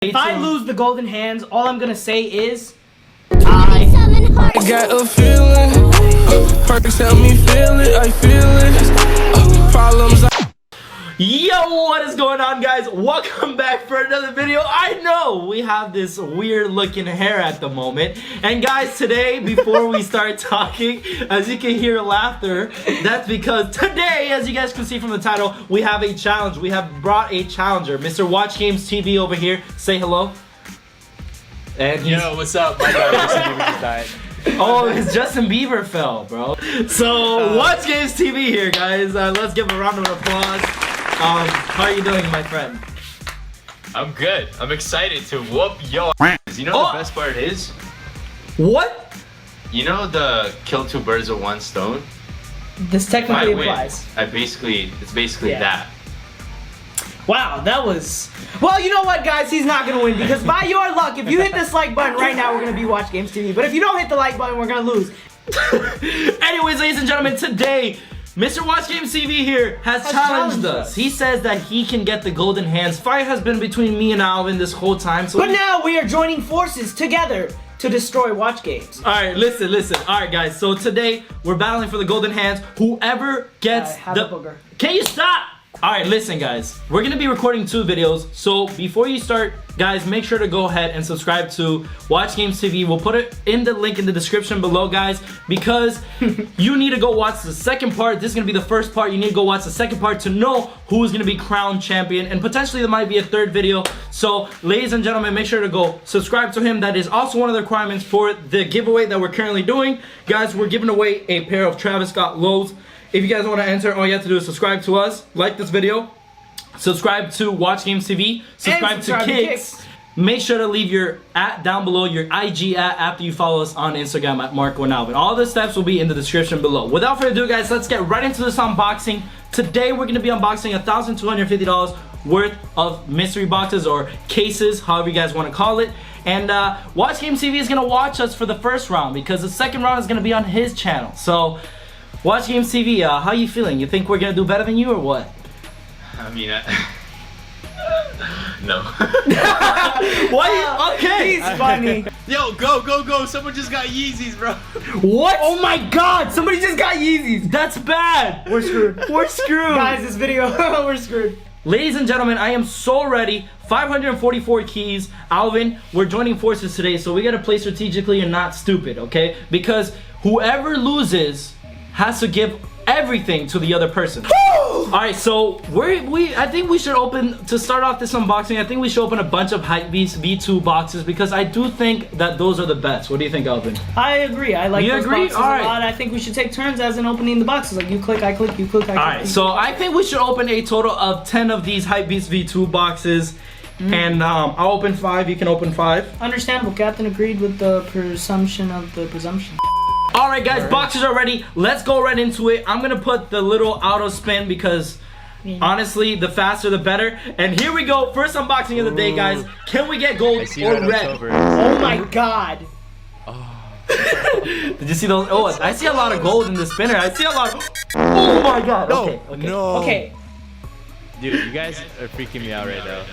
If I lose the golden hands, all I'm gonna say is I got a feeling, perks help me feel it, I feel it, problems. Yo, what is going on, guys? Welcome back for another video. I know we have this weird looking hair at the moment, and guys, today before we start talking, as you can hear laughter, that's because today, as you guys can see from the title, we have a challenge. We have brought a challenger, Mr. WATCHGAMESTV over here. Say hello. And yo, what's up? My God, Justin Bieber just died. Oh, his Justin Bieber fell, bro. So, WATCHGAMESTV here, guys. Let's give a round of applause. How are you doing, my friend? I'm good. I'm excited to whoop your ass. You know the best part is? What? You know the kill two birds with one stone? this technically applies. It's basically that. Wow, that was... Well, you know what, guys? He's not gonna win because by your luck, if you hit this like button right now, we're gonna be WATCHGAMESTV. But if you don't hit the like button, we're gonna lose. Anyways, ladies and gentlemen, today, Mr. WATCHGAMESTV here has challenged us. He says that he can get the golden hands. Fight has been between me and Alvin this whole time. So but now we are joining forces together to destroy Watch Games. Alright, listen. Alright, guys. So today, we're battling for the golden hands. Whoever gets the... booger. Can you stop? Alright, listen, guys. We're going to be recording 2 videos. So before you start, guys, make sure to go ahead and subscribe to WATCHGAMESTV. We'll put it in the link in the description below, guys, because you need to go watch the second part. This is going to be the first part. You need to go watch the second part to know who is going to be crowned champion, and potentially there might be a 3rd video. So, ladies and gentlemen, make sure to go subscribe to him. That is also one of the requirements for the giveaway that we're currently doing. Guys, we're giving away a pair of Travis Scott lows. If you guys want to enter, all you have to do is subscribe to us, like this video, subscribe to WATCHGAMESTV, subscribe to Kicks. Make sure to leave your @ down below, your IG @ after you follow us on Instagram at Marco and Alvin. All the steps will be in the description below. Without further ado, guys, let's get right into this unboxing. Today, we're going to be unboxing $1,250 worth of mystery boxes or cases, however you guys want to call it. And WATCHGAMESTV is going to watch us for the first round because the second round is going to be on his channel. So, WATCHGAMESTV, how you feeling? You think we're gonna do better than you or what? I mean, no. What? Okay. He's funny. Yo, go! Someone just got Yeezys, bro. What? Oh my God! Somebody just got Yeezys. That's bad. We're screwed. We're screwed. Guys, this video, we're screwed. Ladies and gentlemen, I am so ready. 544 keys. Alvin, we're joining forces today, so we gotta play strategically and not stupid, okay? Because whoever loses has to give everything to the other person. Alright, so I think we should open, to start off this unboxing, I think we should open a bunch of HYPEBEAST V2 boxes because I do think that those are the best. What do you think, Alvin? I agree. I like those boxes a Alright. lot. I think we should take turns as in opening the boxes. Like you click, I click, you click, I click. Alright, so I think we should open a total of 10 of these HYPEBEAST V2 boxes. And I'll open 5, you can open 5. Understandable. Captain agreed with the presumption of the presumption. Alright guys, boxes are ready. Let's go right into it. I'm gonna put the little auto spin because honestly, the faster the better. And here we go. First unboxing of the day, guys. Can we get gold or red? Oh my God. Did you see those? Oh, I see a lot of gold in the spinner. I see a lot of... Oh my God. Okay. Okay. Dude, you guys are freaking me out right now.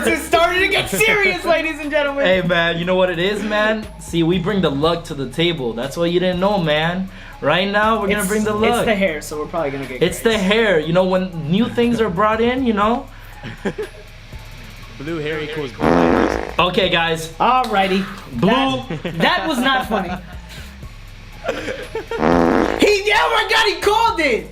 This is starting to get serious, ladies and gentlemen. Hey man, you know what it is, man? See, we bring the luck to the table. That's what you didn't know, man. Right now, we're gonna bring the luck. It's the hair, so we're probably gonna get It's the hair. You know, when new things are brought in, you know? Blue hair equals blue. Okay, guys. Alrighty. Blue. That was not funny. Oh my God, he called it!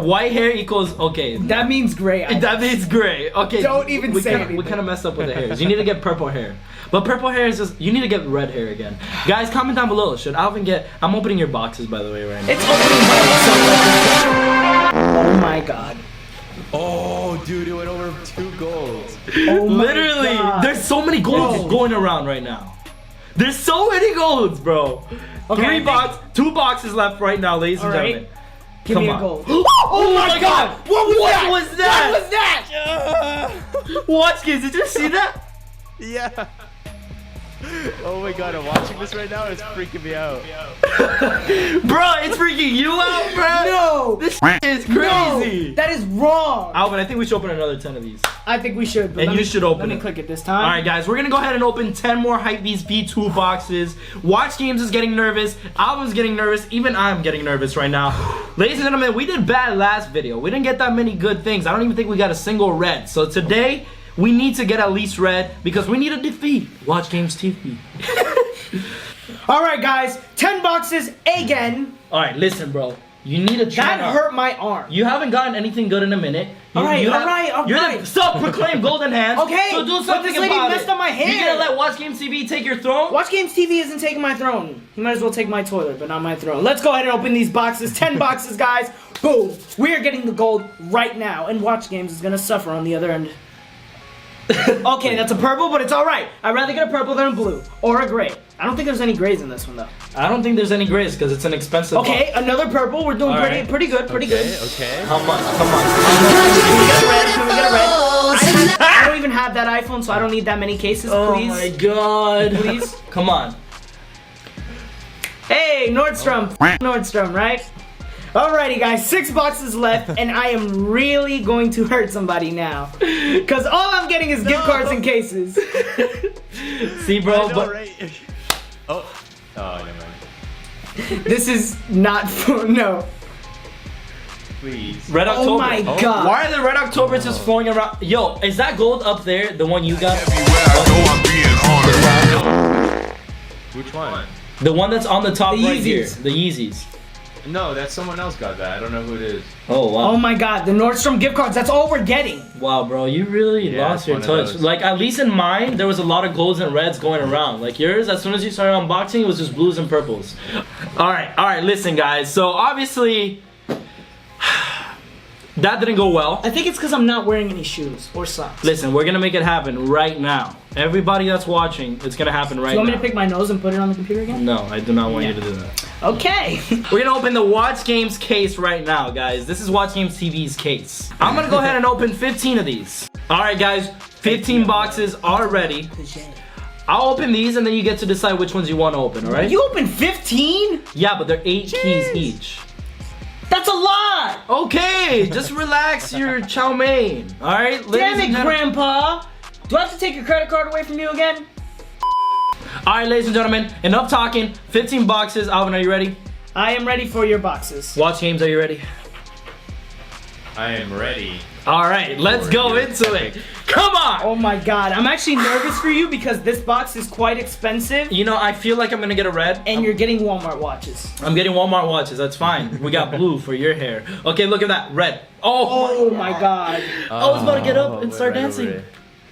White hair equals, okay. That means gray. That means gray. Okay. Don't even say anything. We kind of messed up with the hairs. You need to get purple hair. But purple hair is just, you need to get red hair again. Guys, comment down below. Should Alvin get, I'm opening your boxes, by the way, right now. It's opening by itself. Oh my God. Oh, dude, it went over 2 golds. Oh my Literally, God. there's so many golds going around right now. There's so many golds, bro. Okay, 2 boxes left right now, ladies and gentlemen. Give me a gold. Oh my God! What was that? What was that? Watch, kids, did you see that? Yeah. Oh my god, I'm watching this right now. It's freaking me out. Bro, it's freaking you out, bro. No. This is crazy. No, that is wrong. Alvin, I think we should open another 10 of these. I think we should. But And you should open Let me it. click it this time. All right, guys, we're gonna go ahead and open 10 more HYPEBEAST V2 boxes. Watch Games is getting nervous. Alvin's getting nervous. Even I'm getting nervous right now. Ladies and gentlemen, we did bad last video. We didn't get that many good things. I don't even think we got a single red. So today, we need to get at least red because we need to defeat Watch Games TV. All right, guys, 10 boxes again. All right, listen, bro. You need to try. That hurt my arm. You haven't gotten anything good in a minute. All right. You're the self-proclaimed golden hands. Okay, so do but something this lady about messed it. up my hair. You gonna let Watch Games TV take your throne? Watch Games TV isn't taking my throne. He might as well take my toilet, but not my throne. Let's go ahead and open these boxes. 10 boxes, guys. Boom. We are getting the gold right now, and Watch Games is gonna suffer on the other end. Okay, that's a purple, but it's all right. I'd rather get a purple than a blue or a gray. I don't think there's any grays in this one though. I don't think there's any grays because it's an expensive. Okay, another purple. We're doing All pretty right. good, pretty good. Okay. How much? Come on. Can we get a red? Can we get a red? I don't even have that iPhone, so I don't need that many cases. Oh Please, my god. please. Come on. Hey, Nordstrom. Nordstrom, right? Alrighty, guys, 6 boxes left, and I am really going to hurt somebody now. Because all I'm getting is gift cards and cases. See, bro, I know, but right? Oh, never mind. This is not for, no. Please. Red October. Oh my god. Why are the Red Octobers just flowing around? Yo, is that gold up there? The one you got? Which one? The one that's on the top The right here. Yeezys. The Yeezys. No, that's someone else got that. I don't know who it is. Oh wow. Oh my god, the Nordstrom gift cards, that's all we're getting. Wow, bro, you really Yeah, lost it's your one of touch. those. Like, at least in mine, there was a lot of golds and reds going around. Like yours, as soon as you started unboxing, it was just blues and purples. All right, listen, guys. So obviously, that didn't go well. I think it's because I'm not wearing any shoes or socks. Listen, we're gonna make it happen right now. Everybody that's watching, it's gonna happen right Do you want me now. to pick my nose and put it on the computer again? No, I do not want you Yeah. to do that. Okay. We're gonna open the Watch Games case right now, guys. This is Watch Games TV's case. I'm gonna go ahead and open 15 of these. All right, guys, 15 boxes are ready. I'll open these and then you get to decide which ones you want to open, all right? You opened 15? Yeah, but they're 8 keys each. That's a lot! Okay, just relax your chow mein. All right, Damn ladies it, and gentlemen. Grandpa! Do I have to take your credit card away from you again? All right, ladies and gentlemen, enough talking. 15 boxes. Alvin, are you ready? I am ready for your boxes. Watch Games, are you ready? I am ready. All right, let's go into it. Come on! Oh my god, I'm actually nervous for you because this box is quite expensive You know, I feel like I'm gonna get a red. and you're getting Walmart watches. I'm getting Walmart watches, that's fine. We got blue for your hair. Okay, look at that, red. Oh my god. I was about to get up and went start right over dancing. it.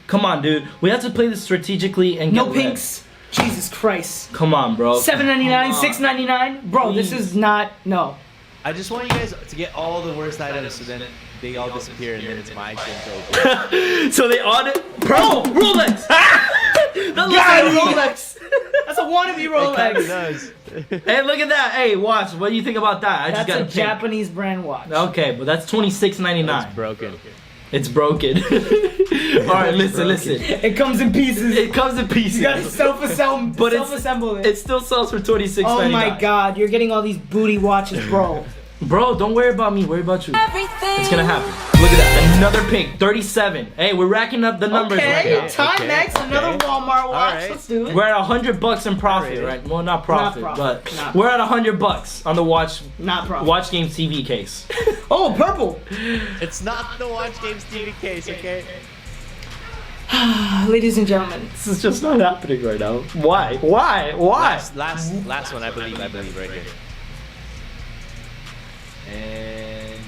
Come on, dude. We have to play this strategically and No get red. pinks. Jesus Christ. Come on, bro. $7.99, $6.99. Bro, this Please. is not, no. I just want you guys to get all the worst items so then they all disappear and then it's my turn to open. So they audit. Bro, Rolex! That looks like Got a it. Rolex. That's a wannabe It kinda Rolex. does. Hey, look at that. Hey, watch. What do you think about that? I just That's got a a pink. Japanese brand watch. Okay, but that's $26.99. It's broken. It's broken. All right, listen. It comes in pieces. It comes in pieces. You gotta self-assemble, But it's- self-assemble it. It still sells for $26.99. Oh my god, you're getting all these booty watches, bro. Bro, don't worry about me. Worry about you. It's gonna happen. Look at that. Another pink. 37. Hey, we're racking up the numbers Okay, right Timex, another Walmart watch. Alright. Let's do now. it. We're at $100 in profit, Alright. right? Well, not profit, profit. but Not we're at $100 on the Not profit. Watch Games TV case. Oh, purple. It's not the Watch Games TV case, okay? Ladies and gentlemen. This is just not happening right now. Why? Why? Last one, I believe right here. And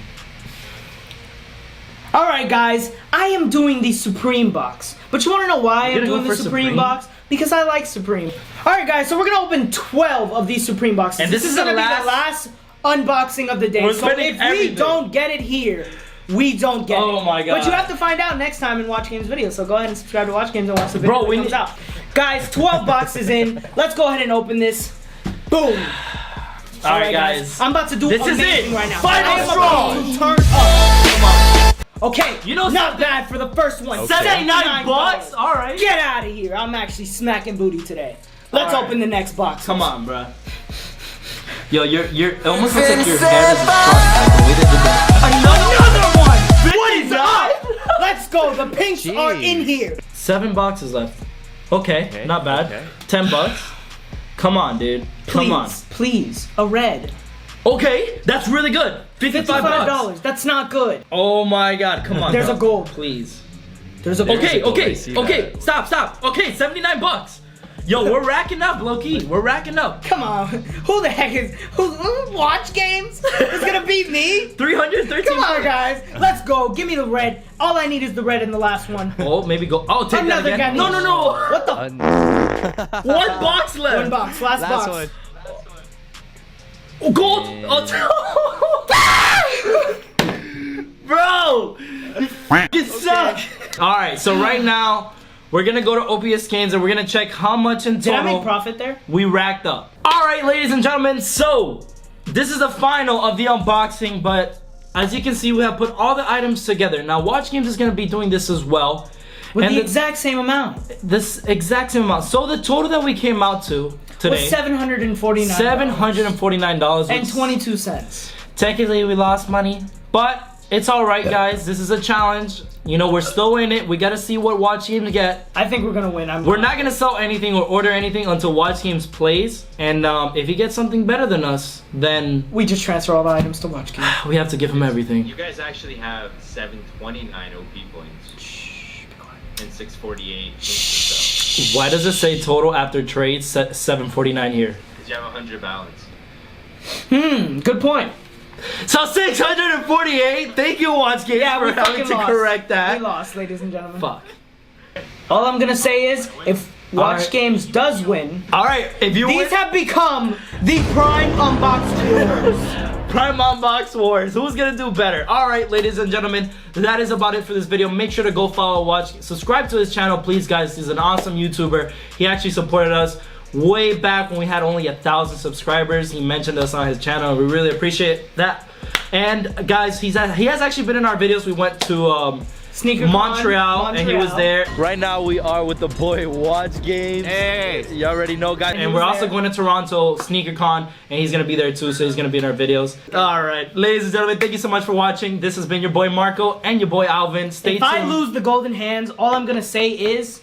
Alright guys, I am doing the Supreme box. But you wanna know why You're I'm gonna doing go the for Supreme Supreme? box? Because I like Supreme. Alright guys, so we're gonna open 12 of these Supreme boxes. And this is the gonna be the last unboxing of the day. We're So spending if everything. we don't get it here, we don't get it. Oh my God. But you have to find out next time in Watch Games video. So go ahead and subscribe to Watch Games and watch the Bro, video we when it need- comes out. Guys, 12 boxes in. Let's go ahead and open this. Boom. All right, guys. I'm about to do This is amazing it. right now. Final I am straw. about to turn up. Okay, You know not something? bad for the first one. Okay. $79 $79. All right. Get out of here. I'm actually smacking booty today. Let's Alright. open the next box. Come on, bro. Yo, it almost looks like your head is a shark. Like the way they did that. Another one! What is up? Let's go. The pinks are in here. 7 boxes left. Okay, not bad. okay. $10. Come on, dude. Come on. Please. A red. Okay, that's really good. $55. $55. That's not good. Oh my god, come on. There's dog. a gold. Please. There's a gold. Okay, I see okay. that. Stop. Okay, $79. Yo, we're racking up, low-key. We're racking up. Come on. Who the heck is who watch games? It's gonna beat me. 313. Come on, guys. Let's go. Give me the red. All I need is the red in the last one. Oh, maybe go. Oh, take Another that again. guy. No. What the? One box left. One box. Last box. one. Oh, gold. Oh, bro, you fucking suck. All right, so right now we're gonna go to OPS Games and we're gonna check how much in Did I total make profit there? we racked up. All right, ladies and gentlemen, so this is the final of the unboxing, but as you can see, we have put all the items together. Now, Watch Games is gonna be doing this as well. With And the exact same amount. This exact same amount. So the total that we came out to today Was $749. $749 and 22 cents. Technically, we lost money, but it's all right, guys. This is a challenge. You know, we're still in it. We gotta see what Watch Games get. I think we're gonna win. We're not gonna sell anything or order anything until Watch Games plays. And if he gets something better than us, then We just transfer all the items to Watch Games. we have to give him everything. You guys actually have 729 OP points. And 648 so. Why does it say total after trades 749 here? Because you have 100 balance. Good point. So 648. Thank you, Watch Games, Yeah, for we having fucking to lost. correct that. We lost, ladies and gentlemen. Fuck. All I'm gonna say is, if Watch Alright. Games does win, All right, if you these win, have become the Prime Unbox Wars. Primeunbox Wars. Who's gonna do better? All right, ladies and gentlemen, that is about it for this video. Make sure to go follow, subscribe to his channel, please, guys. He's an awesome YouTuber. He actually supported us way back when we had only 1,000 subscribers. He mentioned us on his channel. We really appreciate that. And guys, he has actually been in our videos. We went to SneakerCon, Montreal, and he was there. Right now we are with the boy Watch Games. Hey! You already know, guys. And we're also going to Toronto SneakerCon, and he's gonna be there too, so he's gonna be in our videos. All right, ladies and gentlemen, thank you so much for watching. This has been your boy Marco and your boy Alvin. Stay If tuned. I lose the golden hands, all I'm gonna say is,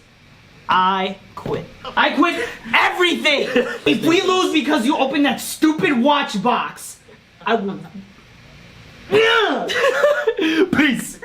I quit. I quit everything. If we lose because you opened that stupid watch box, I will. Peace.